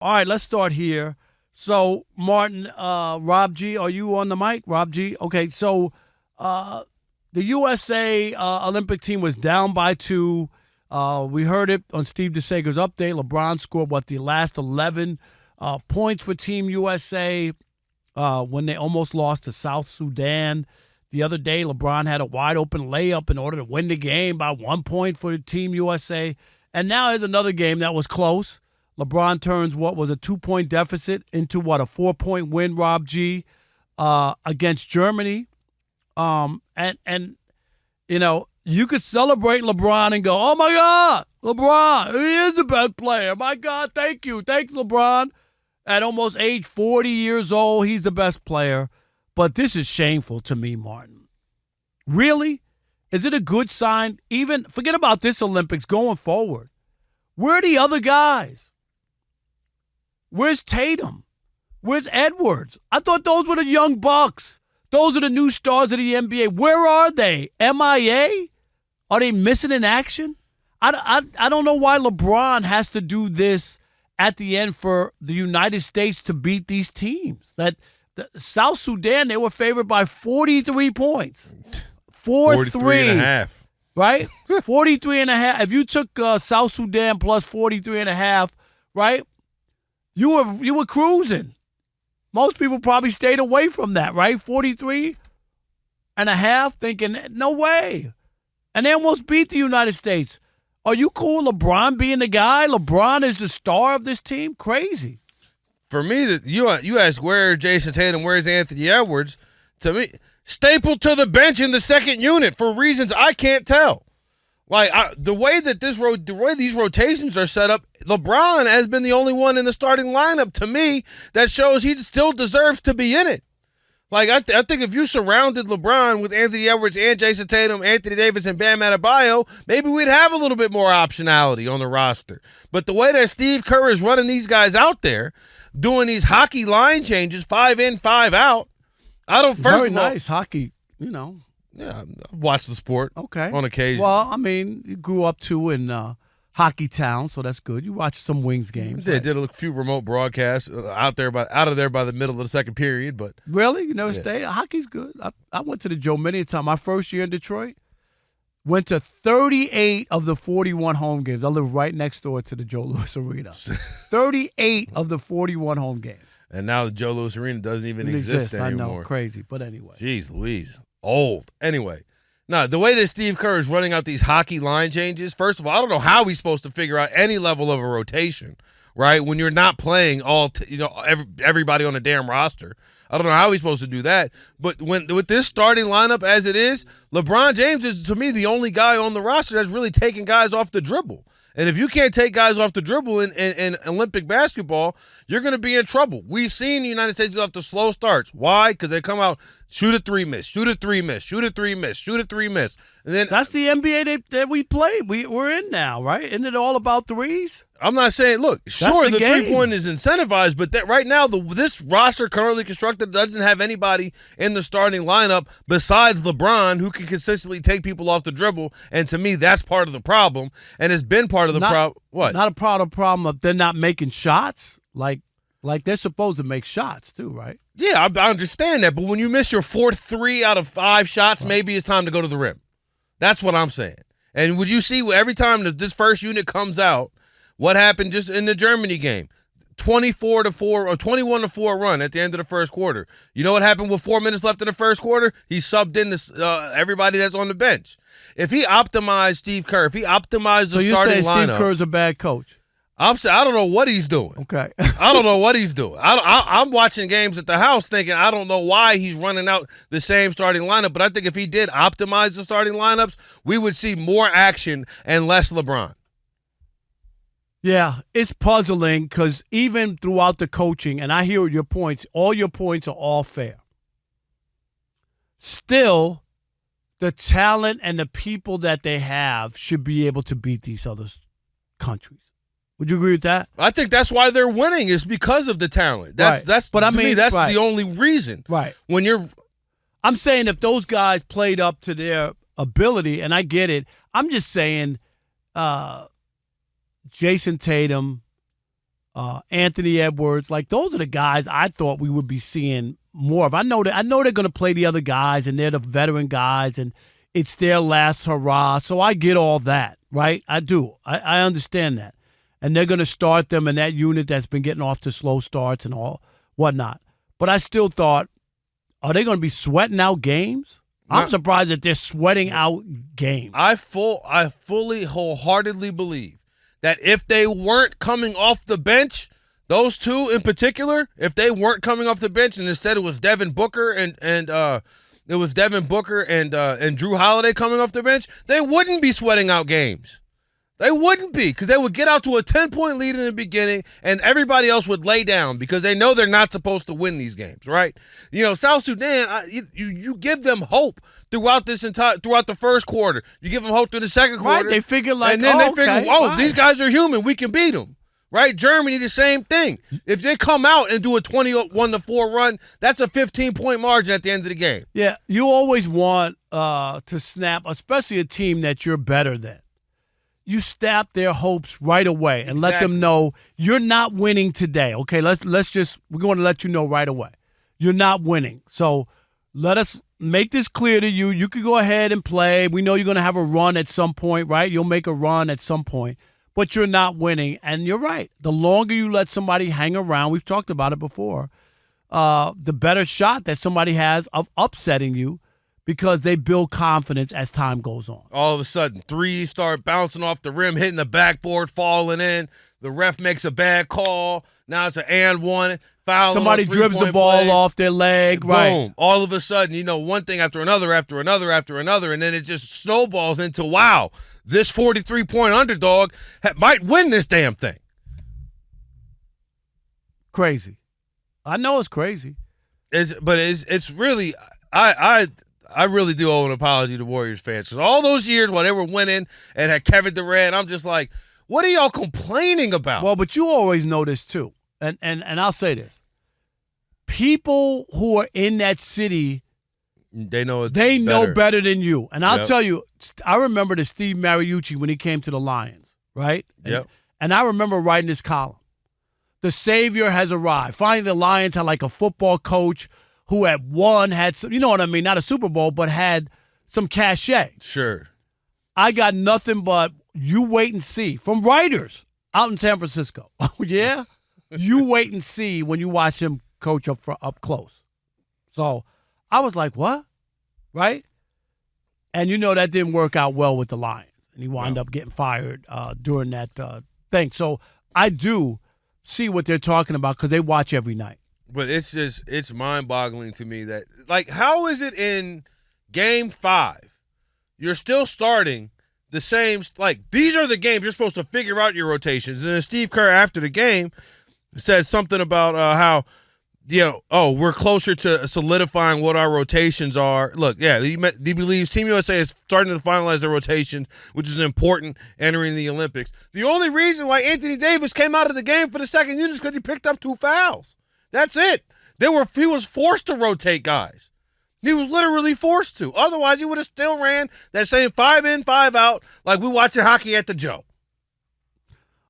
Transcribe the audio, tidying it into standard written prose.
All right, let's start here. So, Martin, Rob G, are you on the mic? Rob G? Okay, so the USA Olympic team was down by 2. We heard it on Steve DeSager's update. LeBron scored, the last 11 points for Team USA when they almost lost to South Sudan. The other day, LeBron had a wide-open layup in order to win the game by 1 point for Team USA. And now there's another game that was close. LeBron turns what was a 2-point deficit into a 4-point win, Rob G, against Germany. And you could celebrate LeBron and go, oh, my God, LeBron, he is the best player. My God, thank you. Thanks, LeBron. At almost age 40 years old, he's the best player. But this is shameful to me, Martin. Really? Is it a good sign? Even forget about this Olympics going forward. Where are the other guys? Where's Tatum? Where's Edwards? I thought those were the young bucks. Those are the new stars of the NBA. Where are they? MIA? Are they missing in action? I don't know why LeBron has to do this at the end for the United States to beat these teams. South Sudan, they were favored by 43 points. 4-3 and a half. Right? 43 and a half. If you took South Sudan plus 43 and a half, right, you were cruising. Most people probably stayed away from that, right? 43 and a half, thinking, no way. And they almost beat the United States. Are you cool LeBron being the guy? LeBron is the star of this team? Crazy. For me, you ask where Jason Tatum, where's Anthony Edwards? To me, stapled to the bench in the second unit for reasons I can't tell. The way these rotations are set up, LeBron has been the only one in the starting lineup to me that shows he still deserves to be in it. I think if you surrounded LeBron with Anthony Edwards and Jason Tatum, Anthony Davis, and Bam Adebayo, maybe we'd have a little bit more optionality on the roster. But the way that Steve Kerr is running these guys out there, doing these hockey line changes, 5 in, 5 out, I don't. Very nice hockey, Yeah, I've watched the sport. Okay. On occasion. Well, I mean, you grew up too in Hockey Town, so that's good. You watched some Wings games. They did a few remote broadcasts out of there by the middle of the second period, but really, you never stayed. Hockey's good. I went to the Joe many a time. My first year in Detroit, went to 38 of the 41 home games. I live right next door to the Joe Louis Arena. 38 of the 41 home games. And now the Joe Louis Arena doesn't even exist anymore. I know, crazy, but anyway. Jeez Louise, old. Anyway. Now, the way that Steve Kerr is running out these hockey line changes, first of all, I don't know how he's supposed to figure out any level of a rotation, right, when you're not playing everybody on the damn roster. I don't know how he's supposed to do that. But with this starting lineup as it is, LeBron James is, to me, the only guy on the roster that's really taking guys off the dribble. And if you can't take guys off the dribble in Olympic basketball, you're going to be in trouble. We've seen the United States go off to slow starts. Why? Because they come out, shoot a 3, miss, shoot a 3, miss, shoot a 3, miss, shoot a 3, miss. And then that's the NBA that we played. We're in now, right? Isn't it all about threes? I'm not saying, look, sure, the three-point is incentivized, but that right now this roster currently constructed doesn't have anybody in the starting lineup besides LeBron who can consistently take people off the dribble, and to me, that's part of the problem, and it's been part of the problem. What? Not a part of the problem of they're not making shots, like they're supposed to make shots too, right? Yeah, I understand that, but when you miss your fourth 3 out of 5 shots, maybe it's time to go to the rim. That's what I'm saying. And would you see every time that this first unit comes out, what happened just in the Germany game? 24-4 or 21-4 run at the end of the first quarter. You know what happened with 4 minutes left in the first quarter? He subbed in everybody that's on the bench. If he optimized Steve Kerr, if he optimized the starting lineup. So you're saying Steve Kerr's a bad coach? I don't know what he's doing. Okay. I don't know what he's doing. I'm watching games at the house thinking I don't know why he's running out the same starting lineup, but I think if he did optimize the starting lineups, we would see more action and less LeBron. Yeah, it's puzzling because even throughout the coaching, and I hear your points, all your points are all fair. Still, the talent and the people that they have should be able to beat these other countries. Would you agree with that? I think that's why they're winning is because of the talent. That's the only reason. Right. I'm saying if those guys played up to their ability, and I get it, I'm just saying Jason Tatum, Anthony Edwards. Like, those are the guys I thought we would be seeing more of. I know they're going to play the other guys, and they're the veteran guys, and it's their last hurrah. So I get all that, right? I do. I understand that. And they're going to start them in that unit that's been getting off to slow starts and all whatnot. But I still thought, are they going to be sweating out games? I'm surprised that they're sweating out games. I fully, wholeheartedly believe that if they weren't coming off the bench, those two in particular, if they weren't coming off the bench and instead it was Devin Booker and Drew Holiday coming off the bench, they wouldn't be sweating out games. They wouldn't be, because they would get out to a 10-point lead in the beginning, and everybody else would lay down because they know they're not supposed to win these games, right? You know, South Sudan, you give them hope throughout the first quarter. You give them hope through the second quarter. Right, they figure like, and then they figure, right. These guys are human. We can beat them, right? Germany, the same thing. If they come out and do a 21-4 run, that's a 15-point margin at the end of the game. Yeah, you always want to snap, especially a team that you're better than. You snap their hopes right away and let them know you're not winning today. Okay, we're going to let you know right away. You're not winning. So let us make this clear to you. You can go ahead and play. We know you're going to have a run at some point, right? You'll make a run at some point, but you're not winning. And you're right. The longer you let somebody hang around, we've talked about it before, the better shot that somebody has of upsetting you, because they build confidence as time goes on. All of a sudden, threes start bouncing off the rim, hitting the backboard, falling in. The ref makes a bad call. Now it's an and one. Foul. Somebody dribbles the ball off their leg. Boom. Right. All of a sudden, one thing after another, and then it just snowballs into, wow, this 43-point underdog might win this damn thing. Crazy. I know it's crazy. It's really I really do owe an apology to Warriors fans, because all those years while they were winning and had Kevin Durant, I'm just like, what are y'all complaining about? Well, but you always know this too, and I'll say this: people who are in that city, they know better than you. And I'll tell you, I remember the Steve Mariucci when he came to the Lions, right? And I remember writing this column: "The Savior has arrived." Finally, the Lions had like a football coach who had some, you know what I mean, not a Super Bowl, but had some cachet. Sure. I got nothing but you wait and see from writers out in San Francisco. Yeah? You wait and see when you watch him coach up close. So I was like, what? Right? And that didn't work out well with the Lions. And he wound up getting fired during that thing. So I do see what they're talking about, because they watch every night. But it's mind-boggling to me that, like, how is it in Game 5 you're still starting the same, like, these are the games you're supposed to figure out your rotations. And then Steve Kerr, after the game, said something about how, we're closer to solidifying what our rotations are. Look, he believes Team USA is starting to finalize their rotations, which is important entering the Olympics. The only reason why Anthony Davis came out of the game for the second unit is because he picked up 2 fouls. That's it. He was forced to rotate guys. He was literally forced to. Otherwise, he would have still ran that same 5 in, 5 out like we watching hockey at the Joe.